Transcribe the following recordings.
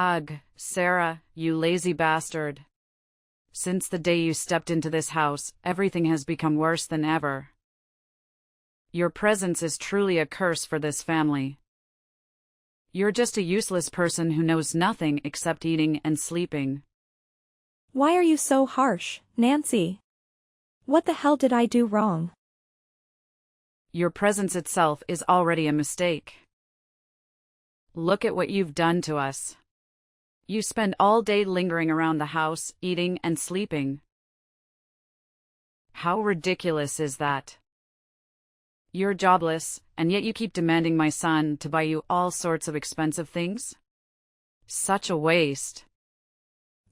Ugh, Sarah, you lazy bastard. Since the day you stepped into this house, everything has become worse than ever. Your presence is truly a curse for this family. You're just a useless person who knows nothing except eating and sleeping. Why are you so harsh, Nancy? What the hell did I do wrong? Your presence itself is already a mistake. Look at what you've done to us. You spend all day lingering around the house, eating and sleeping. How ridiculous is that? You're jobless, and yet you keep demanding my son to buy you all sorts of expensive things? Such a waste.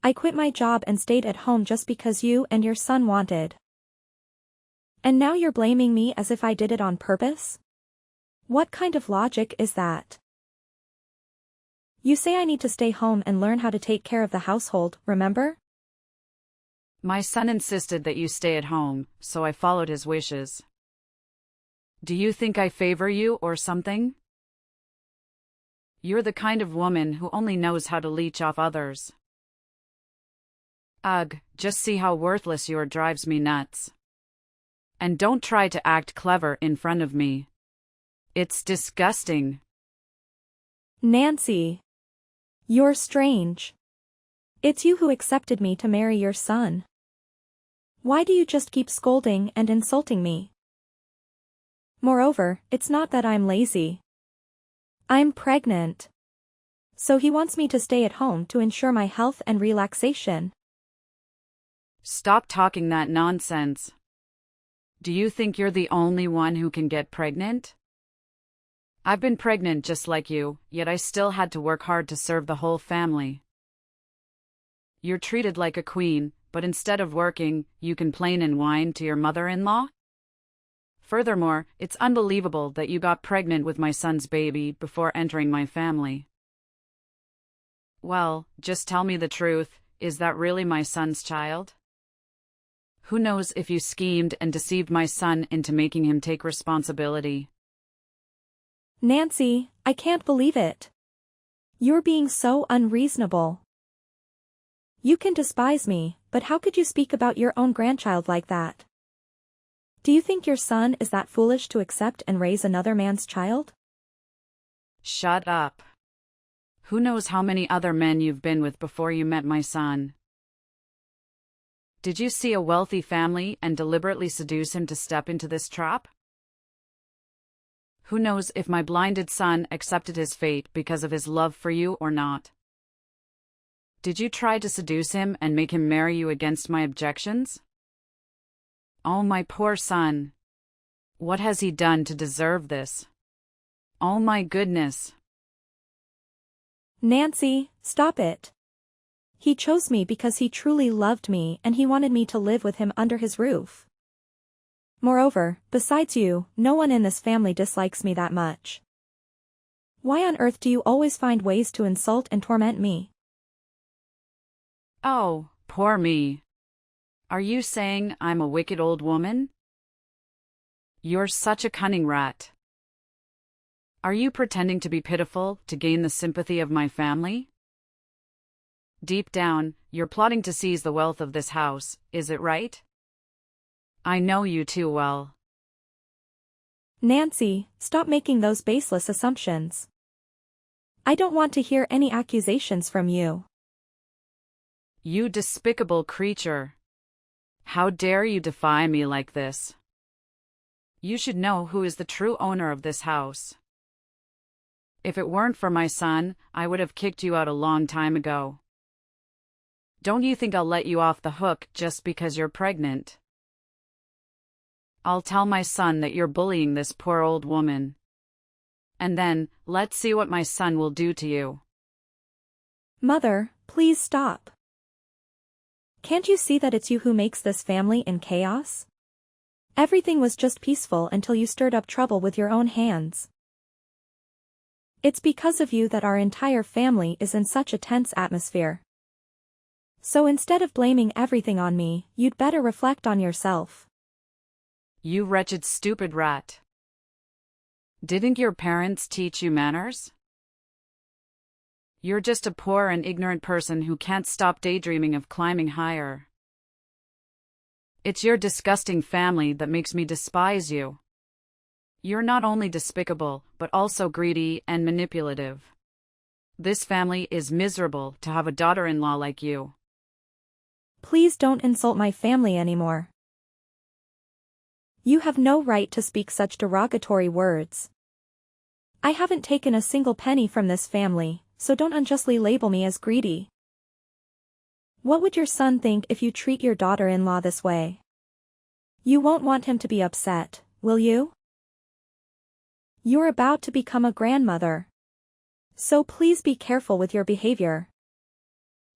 I quit my job and stayed at home just because you and your son wanted. And now you're blaming me as if I did it on purpose? What kind of logic is that? You say I need to stay home and learn how to take care of the household, remember? My son insisted that you stay at home, so I followed his wishes. Do you think I favor you or something? You're the kind of woman who only knows how to leech off others. Ugh, just see how worthless you are drives me nuts. And don't try to act clever in front of me. It's disgusting. Nancy. You're strange. It's you who accepted me to marry your son. Why do you just keep scolding and insulting me? Moreover, it's not that I'm lazy. I'm pregnant. So he wants me to stay at home to ensure my health and relaxation. Stop talking that nonsense. Do you think you're the only one who can get pregnant? I've been pregnant just like you, yet I still had to work hard to serve the whole family. You're treated like a queen, but instead of working, you complain and whine to your mother-in-law? Furthermore, it's unbelievable that you got pregnant with my son's baby before entering my family. Well, just tell me the truth, is that really my son's child? Who knows if you schemed and deceived my son into making him take responsibility? Nancy, I can't believe it. You're being so unreasonable. You can despise me, but how could you speak about your own grandchild like that? Do you think your son is that foolish to accept and raise another man's child? Shut up. Who knows how many other men you've been with before you met my son? Did you see a wealthy family and deliberately seduce him to step into this trap? Who knows if my blinded son accepted his fate because of his love for you or not? Did you try to seduce him and make him marry you against my objections? Oh, my poor son. What has he done to deserve this? Oh my goodness. Nancy, stop it. He chose me because he truly loved me and he wanted me to live with him under his roof. Moreover, besides you, no one in this family dislikes me that much. Why on earth do you always find ways to insult and torment me? Oh, poor me. Are you saying I'm a wicked old woman? You're such a cunning rat. Are you pretending to be pitiful to gain the sympathy of my family? Deep down, you're plotting to seize the wealth of this house, is it right? I know you too well. Nancy, stop making those baseless assumptions. I don't want to hear any accusations from you. You despicable creature. How dare you defy me like this? You should know who is the true owner of this house. If it weren't for my son, I would have kicked you out a long time ago. Don't you think I'll let you off the hook just because you're pregnant? I'll tell my son that you're bullying this poor old woman. And then, let's see what my son will do to you. Mother, please stop. Can't you see that it's you who makes this family in chaos? Everything was just peaceful until you stirred up trouble with your own hands. It's because of you that our entire family is in such a tense atmosphere. So instead of blaming everything on me, you'd better reflect on yourself. You wretched stupid rat. Didn't your parents teach you manners? You're just a poor and ignorant person who can't stop daydreaming of climbing higher. It's your disgusting family that makes me despise you. You're not only despicable, but also greedy and manipulative. This family is miserable to have a daughter-in-law like you. Please don't insult my family anymore. You have no right to speak such derogatory words. I haven't taken a single penny from this family, so don't unjustly label me as greedy. What would your son think if you treat your daughter-in-law this way? You won't want him to be upset, will you? You're about to become a grandmother. So please be careful with your behavior.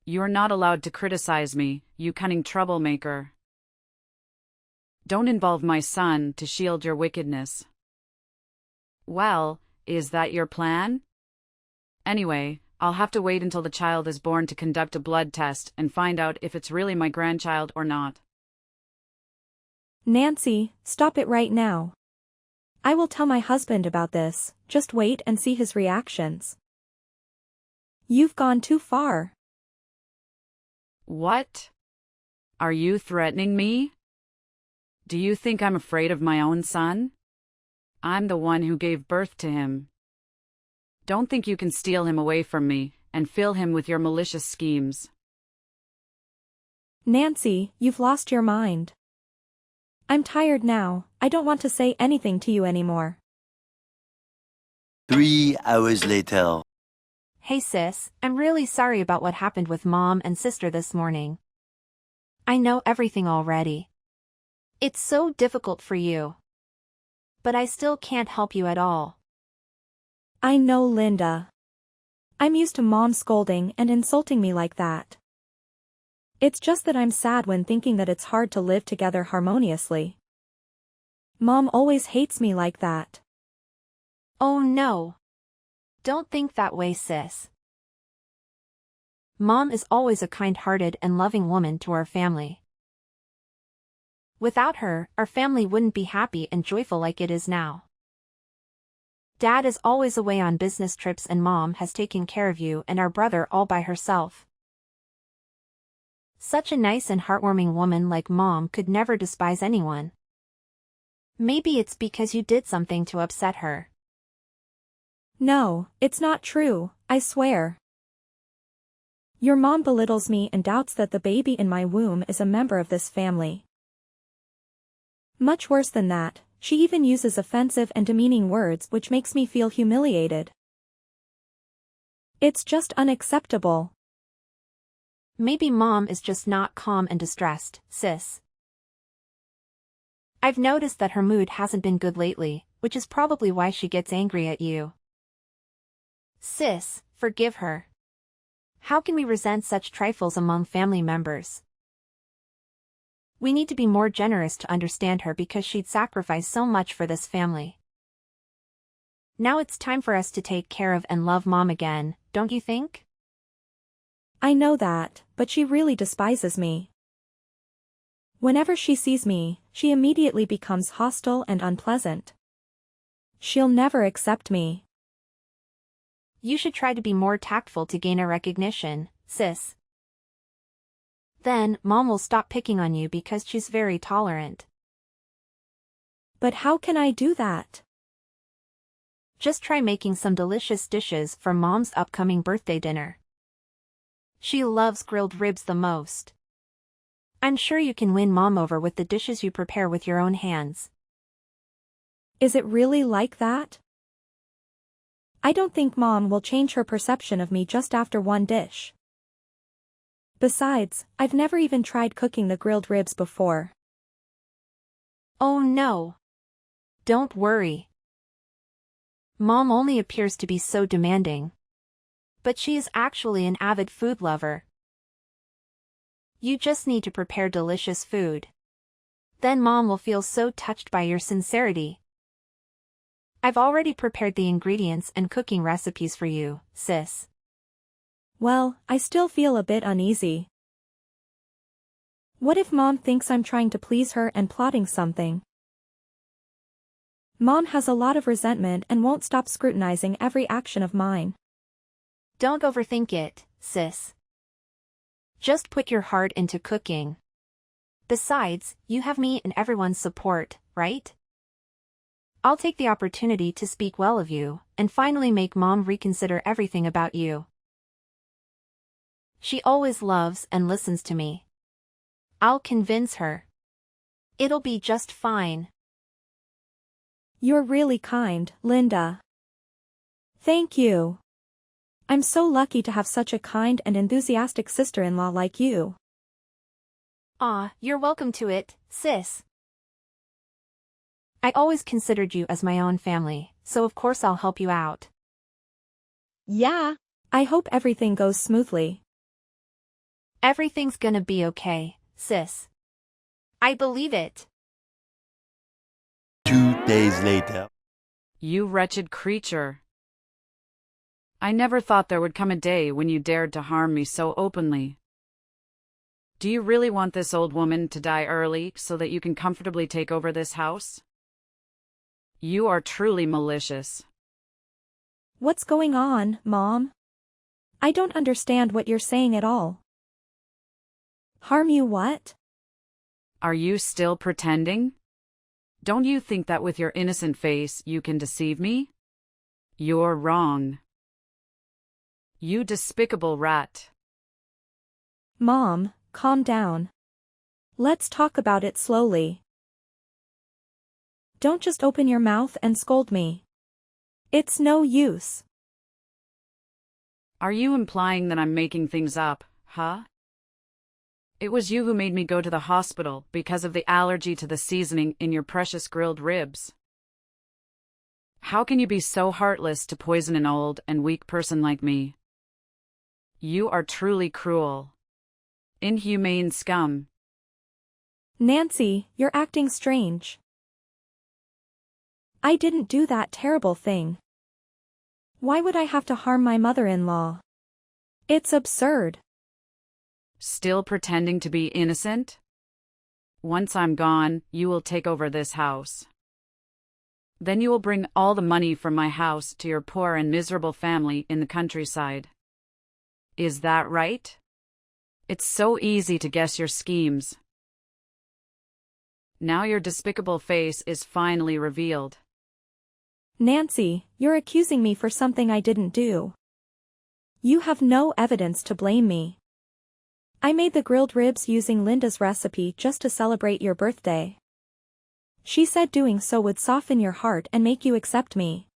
You're not allowed to criticize me, you cunning troublemaker. Don't involve my son to shield your wickedness. Well, is that your plan? Anyway, I'll have to wait until the child is born to conduct a blood test and find out if it's really my grandchild or not. Nancy, stop it right now. I will tell my husband about this, just wait and see his reactions. You've gone too far. What? Are you threatening me? Do you think I'm afraid of my own son? I'm the one who gave birth to him. Don't think you can steal him away from me and fill him with your malicious schemes. Nancy, you've lost your mind. I'm tired now, I don't want to say anything to you anymore. 3 hours later. Hey sis, I'm really sorry about what happened with mom and sister this morning. I know everything already. It's so difficult for you. But I still can't help you at all. I know, Linda. I'm used to mom scolding and insulting me like that. It's just that I'm sad when thinking that it's hard to live together harmoniously. Mom always hates me like that. Oh no. Don't think that way, sis. Mom is always a kind-hearted and loving woman to our family. Without her, our family wouldn't be happy and joyful like it is now. Dad is always away on business trips and Mom has taken care of you and our brother all by herself. Such a nice and heartwarming woman like Mom could never despise anyone. Maybe it's because you did something to upset her. No, it's not true, I swear. Your mom belittles me and doubts that the baby in my womb is a member of this family. Much worse than that, she even uses offensive and demeaning words which makes me feel humiliated. It's just unacceptable. Maybe Mom is just not calm and distressed, sis. I've noticed that her mood hasn't been good lately, which is probably why she gets angry at you. Sis, forgive her. How can we resent such trifles among family members? We need to be more generous to understand her because she'd sacrifice so much for this family. Now it's time for us to take care of and love Mom again, don't you think? I know that, but she really despises me. Whenever she sees me, she immediately becomes hostile and unpleasant. She'll never accept me. You should try to be more tactful to gain her recognition, sis. Then, Mom will stop picking on you because she's very tolerant. But how can I do that? Just try making some delicious dishes for Mom's upcoming birthday dinner. She loves grilled ribs the most. I'm sure you can win Mom over with the dishes you prepare with your own hands. Is it really like that? I don't think Mom will change her perception of me just after one dish. Besides, I've never even tried cooking the grilled ribs before. Oh no. Don't worry. Mom only appears to be so demanding. But she is actually an avid food lover. You just need to prepare delicious food. Then Mom will feel so touched by your sincerity. I've already prepared the ingredients and cooking recipes for you, sis. Well, I still feel a bit uneasy. What if Mom thinks I'm trying to please her and plotting something? Mom has a lot of resentment and won't stop scrutinizing every action of mine. Don't overthink it, sis. Just put your heart into cooking. Besides, you have me and everyone's support, right? I'll take the opportunity to speak well of you, and finally make Mom reconsider everything about you. She always loves and listens to me. I'll convince her. It'll be just fine. You're really kind, Linda. Thank you. I'm so lucky to have such a kind and enthusiastic sister-in-law like you. You're welcome to it, sis. I always considered you as my own family, so of course I'll help you out. Yeah. I hope everything goes smoothly. Everything's gonna be okay, sis. I believe it. 2 days later. You wretched creature. I never thought there would come a day when you dared to harm me so openly. Do you really want this old woman to die early so that you can comfortably take over this house? You are truly malicious. What's going on, Mom? I don't understand what you're saying at all. Harm you what? Are you still pretending? Don't you think that with your innocent face you can deceive me? You're wrong. You despicable rat. Mom, calm down. Let's talk about it slowly. Don't just open your mouth and scold me. It's no use. Are you implying that I'm making things up, huh? It was you who made me go to the hospital because of the allergy to the seasoning in your precious grilled ribs. How can you be so heartless to poison an old and weak person like me? You are truly cruel. Inhumane scum. Nancy, you're acting strange. I didn't do that terrible thing. Why would I have to harm my mother-in-law? It's absurd. Still pretending to be innocent? Once I'm gone, you will take over this house. Then you will bring all the money from my house to your poor and miserable family in the countryside. Is that right? It's so easy to guess your schemes. Now your despicable face is finally revealed. Nancy, you're accusing me for something I didn't do. You have no evidence to blame me. I made the grilled ribs using Linda's recipe just to celebrate your birthday. She said doing so would soften your heart and make you accept me.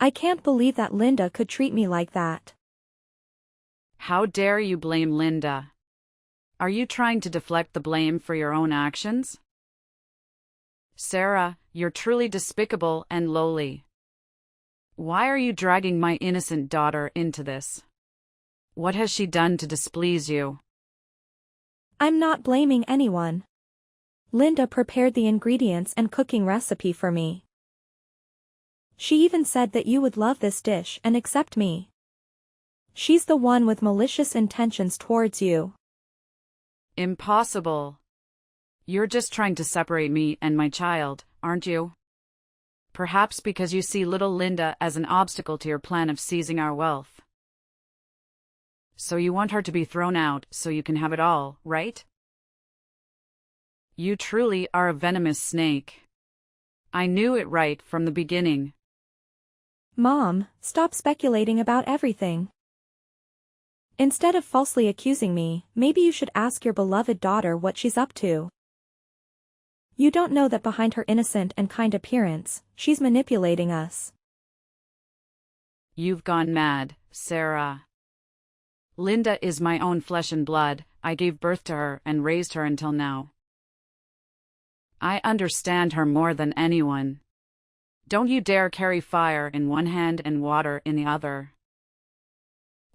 I can't believe that Linda could treat me like that. How dare you blame Linda? Are you trying to deflect the blame for your own actions? Sarah, you're truly despicable and lowly. Why are you dragging my innocent daughter into this? What has she done to displease you? I'm not blaming anyone. Linda prepared the ingredients and cooking recipe for me. She even said that you would love this dish and accept me. She's the one with malicious intentions towards you. Impossible. You're just trying to separate me and my child, aren't you? Perhaps because you see little Linda as an obstacle to your plan of seizing our wealth. So you want her to be thrown out so you can have it all, right? You truly are a venomous snake. I knew it right from the beginning. Mom, stop speculating about everything. Instead of falsely accusing me, maybe you should ask your beloved daughter what she's up to. You don't know that behind her innocent and kind appearance, she's manipulating us. You've gone mad, Sarah. Linda is my own flesh and blood. I gave birth to her and raised her until now. I understand her more than anyone. Don't you dare carry fire in one hand and water in the other.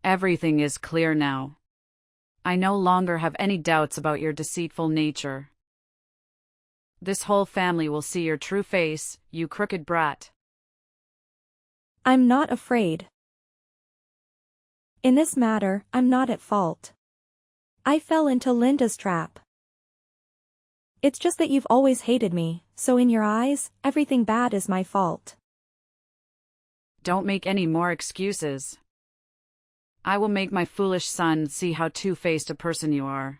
Everything is clear now. I no longer have any doubts about your deceitful nature. This whole family will see your true face, you crooked brat. I'm not afraid. In this matter, I'm not at fault. I fell into Linda's trap. It's just that you've always hated me, so in your eyes, everything bad is my fault. Don't make any more excuses. I will make my foolish son see how two-faced a person you are.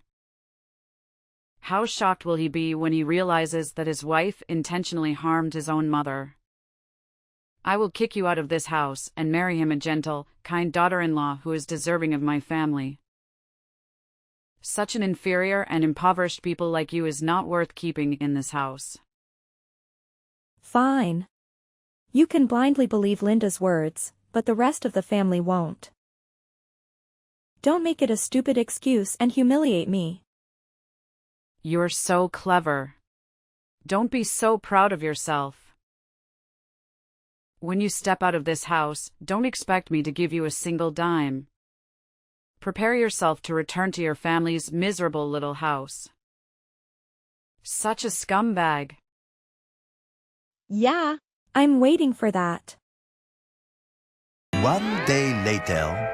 How shocked will he be when he realizes that his wife intentionally harmed his own mother? I will kick you out of this house and marry him a gentle, kind daughter-in-law who is deserving of my family. Such an inferior and impoverished people like you is not worth keeping in this house. Fine. You can blindly believe Linda's words, but the rest of the family won't. Don't make it a stupid excuse and humiliate me. You're so clever. Don't be so proud of yourself. When you step out of this house, don't expect me to give you a single dime. Prepare yourself to return to your family's miserable little house. Such a scumbag. Yeah, I'm waiting for that. One day later.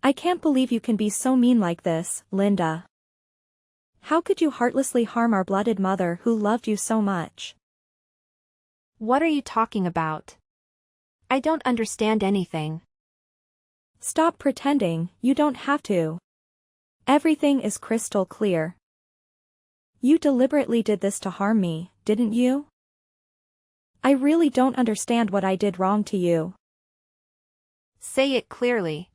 I can't believe you can be so mean like this, Linda. How could you heartlessly harm our blooded mother who loved you so much? What are you talking about? I don't understand anything. Stop pretending, you don't have to. Everything is crystal clear. You deliberately did this to harm me, didn't you? I really don't understand what I did wrong to you. Say it clearly.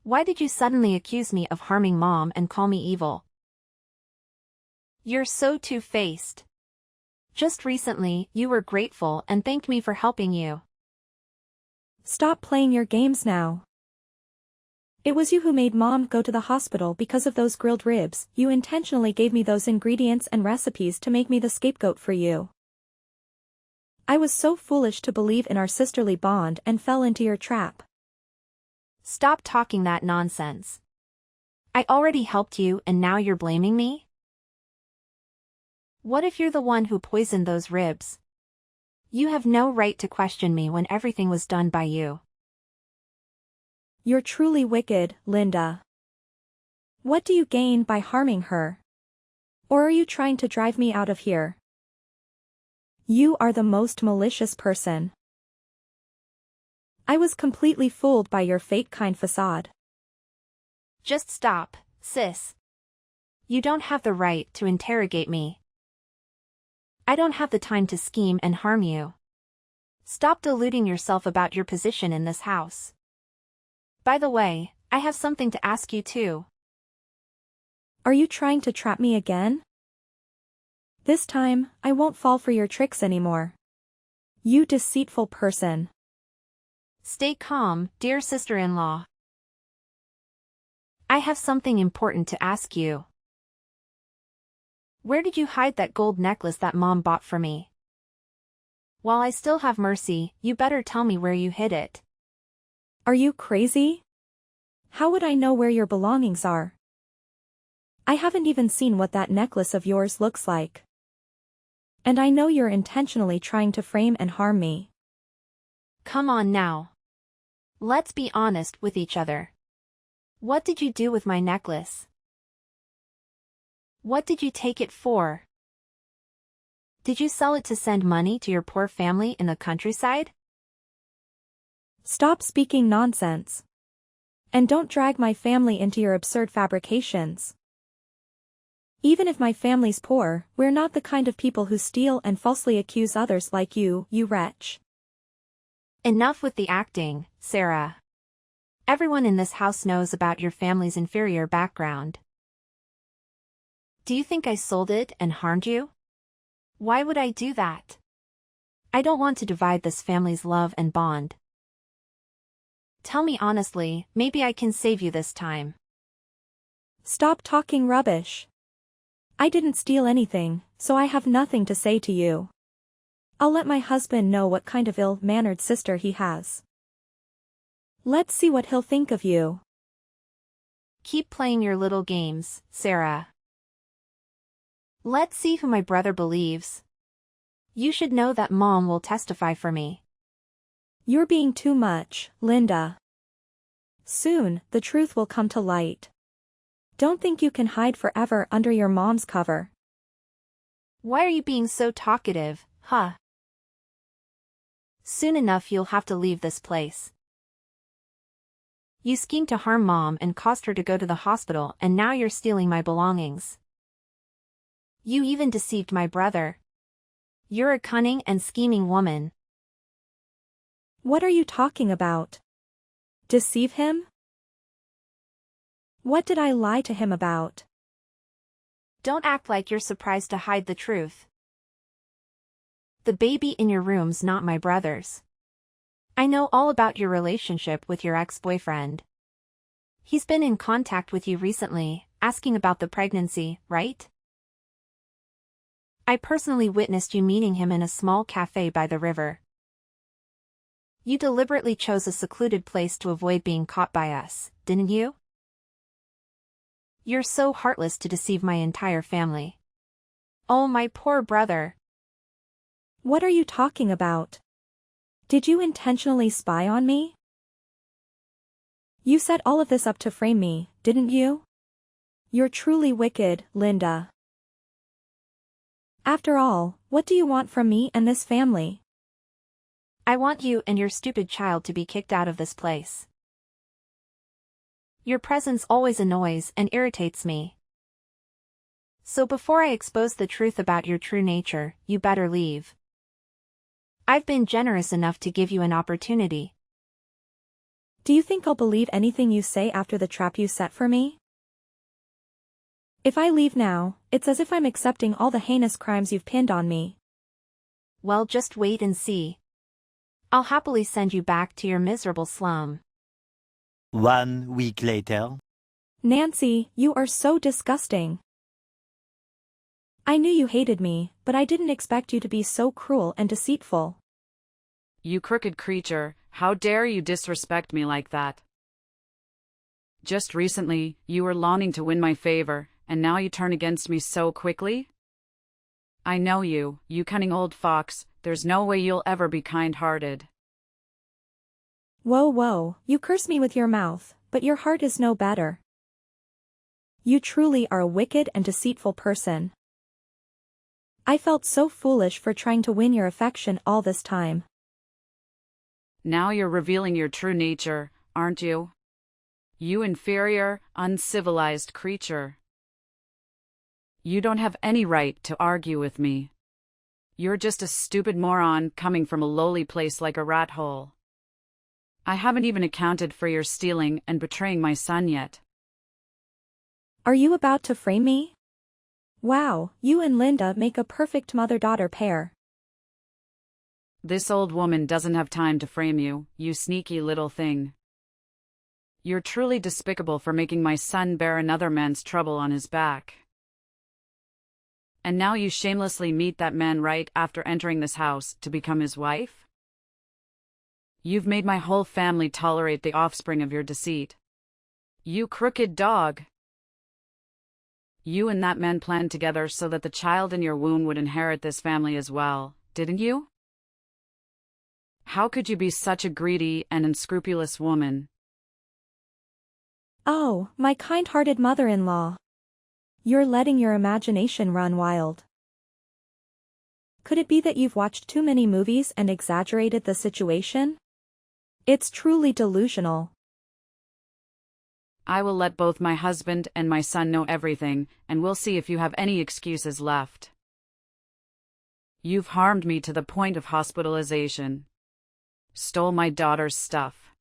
Why did you suddenly accuse me of harming Mom and call me evil? You're so two-faced. Just recently, you were grateful and thanked me for helping you. Stop playing your games now. It was you who made Mom go to the hospital because of those grilled ribs. You intentionally gave me those ingredients and recipes to make me the scapegoat for you. I was so foolish to believe in our sisterly bond and fell into your trap. Stop talking that nonsense. I already helped you and now you're blaming me? What if you're the one who poisoned those ribs? You have no right to question me when everything was done by you. You're truly wicked, Linda. What do you gain by harming her? Or are you trying to drive me out of here? You are the most malicious person. I was completely fooled by your fake kind facade. Just stop, sis. You don't have the right to interrogate me. I don't have the time to scheme and harm you. Stop deluding yourself about your position in this house. By the way, I have something to ask you too. Are you trying to trap me again? This time, I won't fall for your tricks anymore. You deceitful person. Stay calm, dear sister-in-law. I have something important to ask you. Where did you hide that gold necklace that Mom bought for me? While I still have Mercy, you better tell me where you hid it. Are you crazy? How would I know where your belongings are? I haven't even seen what that necklace of yours looks like. And I know you're intentionally trying to frame and harm me. Come on now. Let's be honest with each other. What did you do with my necklace? What did you take it for? Did you sell it to send money to your poor family in the countryside? Stop speaking nonsense. And don't drag my family into your absurd fabrications. Even if my family's poor, we're not the kind of people who steal and falsely accuse others like you wretch. Enough with the acting, Sarah. Everyone in this house knows about your family's inferior background. Do you think I sold it and harmed you? Why would I do that? I don't want to divide this family's love and bond. Tell me honestly, maybe I can save you this time. Stop talking rubbish. I didn't steal anything, so I have nothing to say to you. I'll let my husband know what kind of ill-mannered sister he has. Let's see what he'll think of you. Keep playing your little games, Sarah. Let's see who my brother believes. You should know that Mom will testify for me. You're being too much, Linda. Soon, the truth will come to light. Don't think you can hide forever under your mom's cover. Why are you being so talkative, huh? Soon enough you'll have to leave this place. You schemed to harm Mom and caused her to go to the hospital, and now you're stealing my belongings. You even deceived my brother. You're a cunning and scheming woman. What are you talking about? Deceive him? What did I lie to him about? Don't act like you're surprised to hide the truth. The baby in your room's not my brother's. I know all about your relationship with your ex-boyfriend. He's been in contact with you recently, asking about the pregnancy, right? I personally witnessed you meeting him in a small cafe by the river. You deliberately chose a secluded place to avoid being caught by us, didn't you? You're so heartless to deceive my entire family. Oh, my poor brother. What are you talking about? Did you intentionally spy on me? You set all of this up to frame me, didn't you? You're truly wicked, Linda. After all, what do you want from me and this family? I want you and your stupid child to be kicked out of this place. Your presence always annoys and irritates me. So before I expose the truth about your true nature, you better leave. I've been generous enough to give you an opportunity. Do you think I'll believe anything you say after the trap you set for me? If I leave now, it's as if I'm accepting all the heinous crimes you've pinned on me. Well, just wait and see. I'll happily send you back to your miserable slum. 1 week later. Nancy, you are so disgusting. I knew you hated me, but I didn't expect you to be so cruel and deceitful. You crooked creature, how dare you disrespect me like that? Just recently, you were longing to win my favor, and now you turn against me so quickly? I know you, you cunning old fox, there's no way you'll ever be kind-hearted. Whoa, whoa, you curse me with your mouth, but your heart is no better. You truly are a wicked and deceitful person. I felt so foolish for trying to win your affection all this time. Now you're revealing your true nature, aren't you? You inferior, uncivilized creature. You don't have any right to argue with me. You're just a stupid moron coming from a lowly place like a rat hole. I haven't even accounted for your stealing and betraying my son yet. Are you about to frame me? Wow, you and Linda make a perfect mother-daughter pair. This old woman doesn't have time to frame you, you sneaky little thing. You're truly despicable for making my son bear another man's trouble on his back. And now you shamelessly meet that man right after entering this house to become his wife? You've made my whole family tolerate the offspring of your deceit. You crooked dog! You and that man planned together so that the child in your womb would inherit this family as well, didn't you? How could you be such a greedy and unscrupulous woman? Oh, my kind-hearted mother-in-law. You're letting your imagination run wild. Could it be that you've watched too many movies and exaggerated the situation? It's truly delusional. I will let both my husband and my son know everything, and we'll see if you have any excuses left. You've harmed me to the point of hospitalization. Stole my daughter's stuff.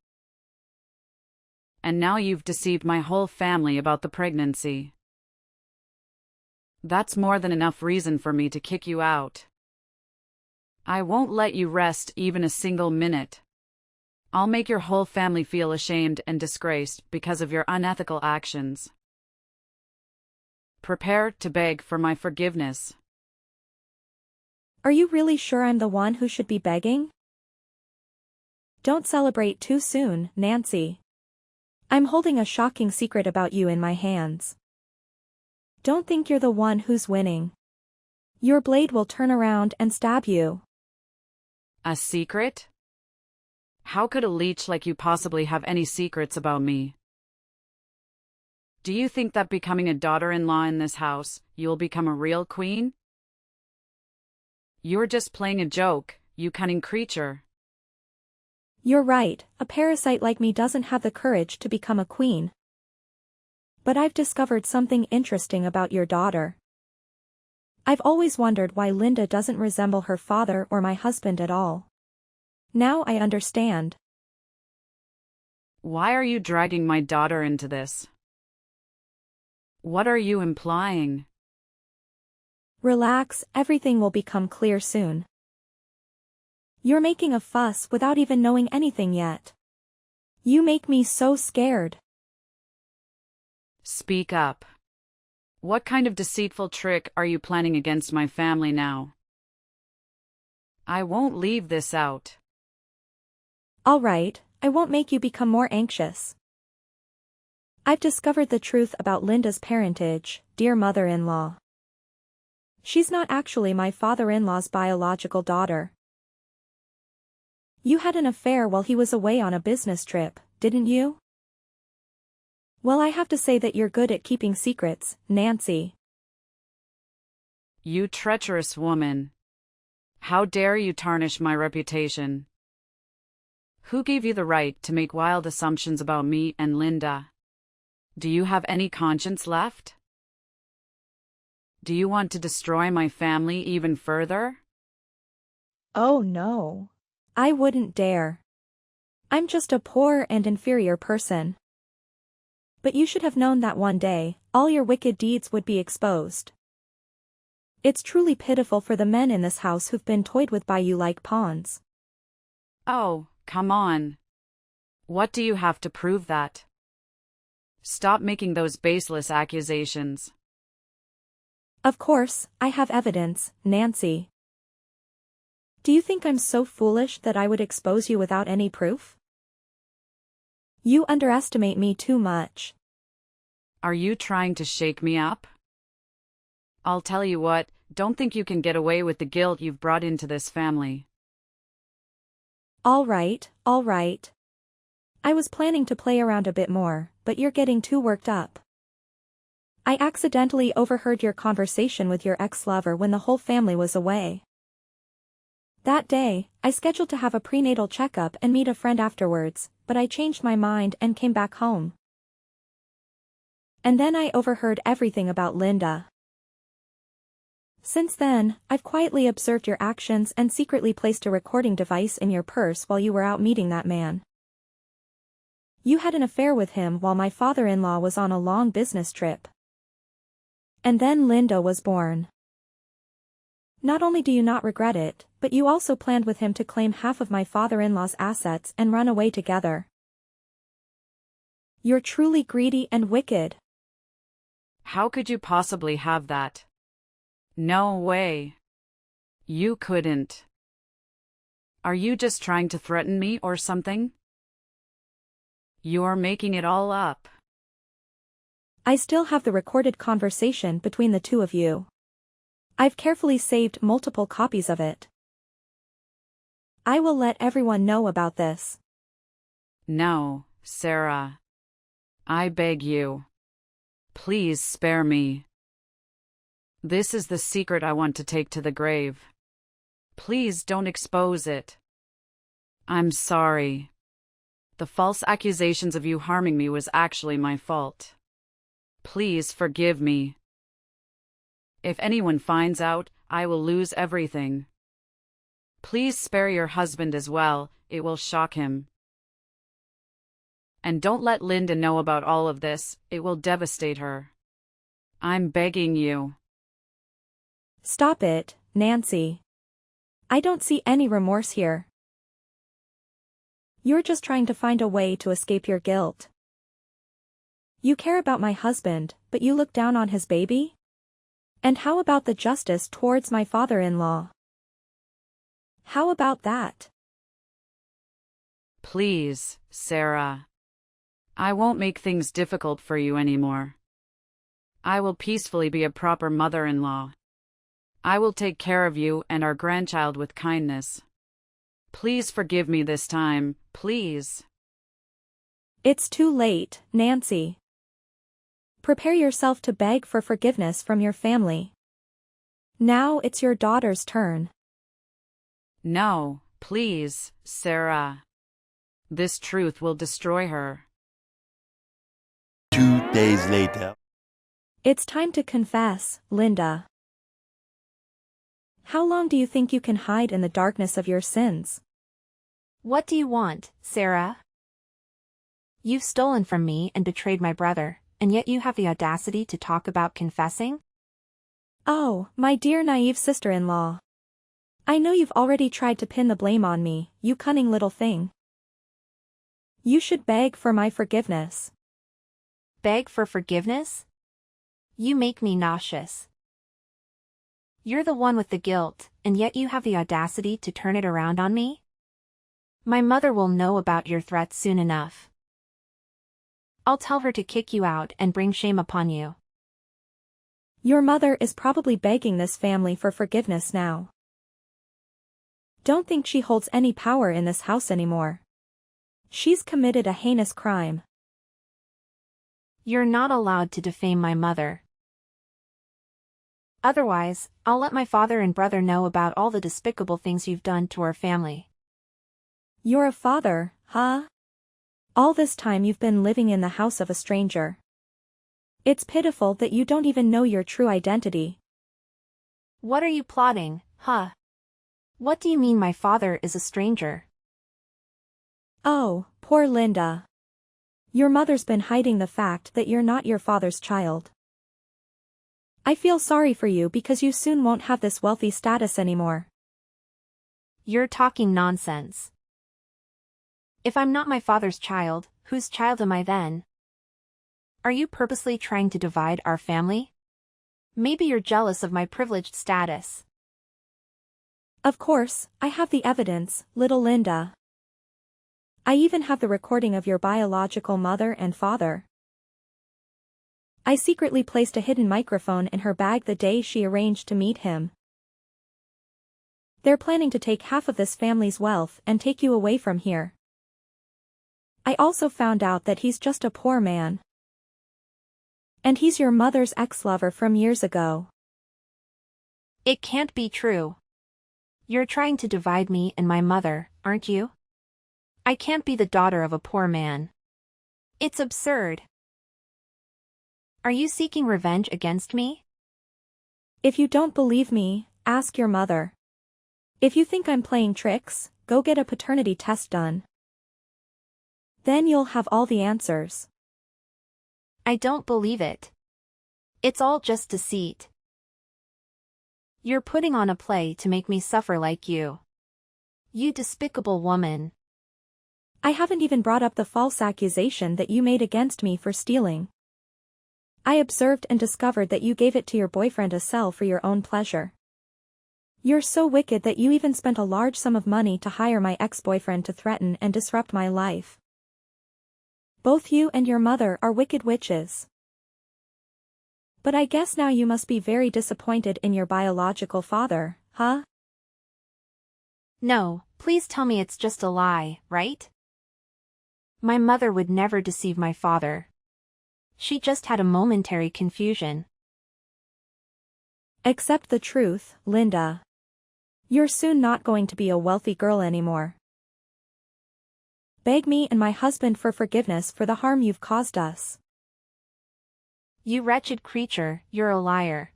And now you've deceived my whole family about the pregnancy. That's more than enough reason for me to kick you out. I won't let you rest even a single minute. I'll make your whole family feel ashamed and disgraced because of your unethical actions. Prepare to beg for my forgiveness. Are you really sure I'm the one who should be begging? Don't celebrate too soon, Nancy. I'm holding a shocking secret about you in my hands. Don't think you're the one who's winning. Your blade will turn around and stab you. A secret? How could a leech like you possibly have any secrets about me? Do you think that becoming a daughter-in-law in this house, you'll become a real queen? You're just playing a joke, you cunning creature. You're right, a parasite like me doesn't have the courage to become a queen. But I've discovered something interesting about your daughter. I've always wondered why Linda doesn't resemble her father or my husband at all. Now I understand. Why are you dragging my daughter into this? What are you implying? Relax, everything will become clear soon. You're making a fuss without even knowing anything yet. You make me so scared. Speak up. What kind of deceitful trick are you planning against my family now? I won't leave this out. All right, I won't make you become more anxious. I've discovered the truth about Linda's parentage, dear mother-in-law. She's not actually my father-in-law's biological daughter. You had an affair while he was away on a business trip, didn't you? Well, I have to say that you're good at keeping secrets, Nancy. You treacherous woman. How dare you tarnish my reputation? Who gave you the right to make wild assumptions about me and Linda? Do you have any conscience left? Do you want to destroy my family even further? Oh no. I wouldn't dare. I'm just a poor and inferior person. But you should have known that one day, all your wicked deeds would be exposed. It's truly pitiful for the men in this house who've been toyed with by you like pawns. Oh, come on. What do you have to prove that? Stop making those baseless accusations. Of course, I have evidence, Nancy. Do you think I'm so foolish that I would expose you without any proof? You underestimate me too much. Are you trying to shake me up? I'll tell you what, don't think you can get away with the guilt you've brought into this family. All right, all right. I was planning to play around a bit more, but you're getting too worked up. I accidentally overheard your conversation with your ex-lover when the whole family was away. That day, I scheduled to have a prenatal checkup and meet a friend afterwards, but I changed my mind and came back home. And then I overheard everything about Linda. Since then, I've quietly observed your actions and secretly placed a recording device in your purse while you were out meeting that man. You had an affair with him while my father-in-law was on a long business trip. And then Linda was born. Not only do you not regret it, but you also planned with him to claim half of my father-in-law's assets and run away together. You're truly greedy and wicked. How could you possibly have that? No way. You couldn't. Are you just trying to threaten me or something? You're making it all up. I still have the recorded conversation between the two of you. I've carefully saved multiple copies of it. I will let everyone know about this. No, Sarah. I beg you. Please spare me. This is the secret I want to take to the grave. Please don't expose it. I'm sorry. The false accusations of you harming me was actually my fault. Please forgive me. If anyone finds out, I will lose everything. Please spare your husband as well, it will shock him. And don't let Linda know about all of this, it will devastate her. I'm begging you. Stop it, Nancy. I don't see any remorse here. You're just trying to find a way to escape your guilt. You care about my husband, but you look down on his baby? And how about the justice towards my father-in-law? How about that? Please, Sarah. I won't make things difficult for you anymore. I will peacefully be a proper mother-in-law. I will take care of you and our grandchild with kindness. Please forgive me this time, please. It's too late, Nancy. Prepare yourself to beg for forgiveness from your family. Now it's your daughter's turn. No, please, Sarah. This truth will destroy her. 2 days later. It's time to confess, Linda. How long do you think you can hide in the darkness of your sins? What do you want, Sarah? You've stolen from me and betrayed my brother, and yet you have the audacity to talk about confessing? Oh, my dear naive sister-in-law. I know you've already tried to pin the blame on me, you cunning little thing. You should beg for my forgiveness. Beg for forgiveness? You make me nauseous. You're the one with the guilt, and yet you have the audacity to turn it around on me? My mother will know about your threats soon enough. I'll tell her to kick you out and bring shame upon you. Your mother is probably begging this family for forgiveness now. Don't think she holds any power in this house anymore. She's committed a heinous crime. You're not allowed to defame my mother. Otherwise, I'll let my father and brother know about all the despicable things you've done to our family. You're a father, huh? All this time you've been living in the house of a stranger. It's pitiful that you don't even know your true identity. What are you plotting, huh? What do you mean my father is a stranger? Oh, poor Linda. Your mother's been hiding the fact that you're not your father's child. I feel sorry for you because you soon won't have this wealthy status anymore. You're talking nonsense. If I'm not my father's child, whose child am I then? Are you purposely trying to divide our family? Maybe you're jealous of my privileged status. Of course, I have the evidence, little Linda. I even have the recording of your biological mother and father. I secretly placed a hidden microphone in her bag the day she arranged to meet him. They're planning to take half of this family's wealth and take you away from here. I also found out that he's just a poor man. And he's your mother's ex-lover from years ago. It can't be true. You're trying to divide me and my mother, aren't you? I can't be the daughter of a poor man. It's absurd. Are you seeking revenge against me? If you don't believe me, ask your mother. If you think I'm playing tricks, go get a paternity test done. Then you'll have all the answers. I don't believe it. It's all just deceit. You're putting on a play to make me suffer like you. You despicable woman. I haven't even brought up the false accusation that you made against me for stealing. I observed and discovered that you gave it to your boyfriend Asel for your own pleasure. You're so wicked that you even spent a large sum of money to hire my ex-boyfriend to threaten and disrupt my life. Both you and your mother are wicked witches. But I guess now you must be very disappointed in your biological father, huh? No, please tell me it's just a lie, right? My mother would never deceive my father. She just had a momentary confusion. Accept the truth, Linda. You're soon not going to be a wealthy girl anymore. Beg me and my husband for forgiveness for the harm you've caused us. You wretched creature, you're a liar.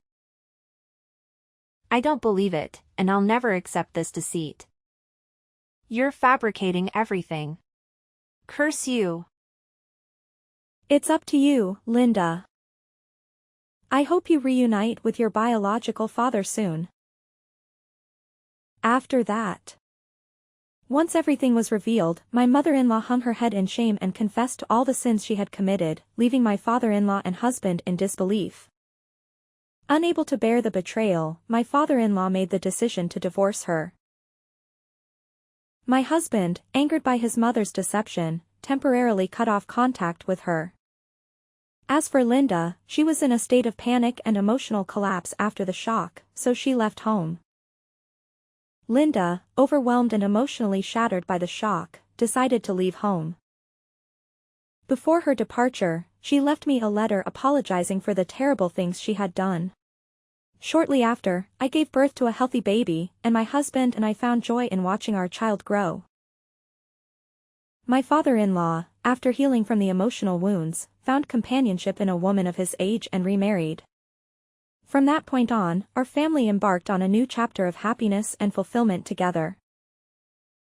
I don't believe it, and I'll never accept this deceit. You're fabricating everything. Curse you. It's up to you, Linda. I hope you reunite with your biological father soon. After that. Once everything was revealed, my mother-in-law hung her head in shame and confessed to all the sins she had committed, leaving my father-in-law and husband in disbelief. Unable to bear the betrayal, my father-in-law made the decision to divorce her. My husband, angered by his mother's deception, temporarily cut off contact with her. As for Linda, she was in a state of panic and emotional collapse after the shock, so she left home. Linda, overwhelmed and emotionally shattered by the shock, decided to leave home. Before her departure, she left me a letter apologizing for the terrible things she had done. Shortly after, I gave birth to a healthy baby, and my husband and I found joy in watching our child grow. My father-in-law, after healing from the emotional wounds, found companionship in a woman of his age and remarried. From that point on, our family embarked on a new chapter of happiness and fulfillment together.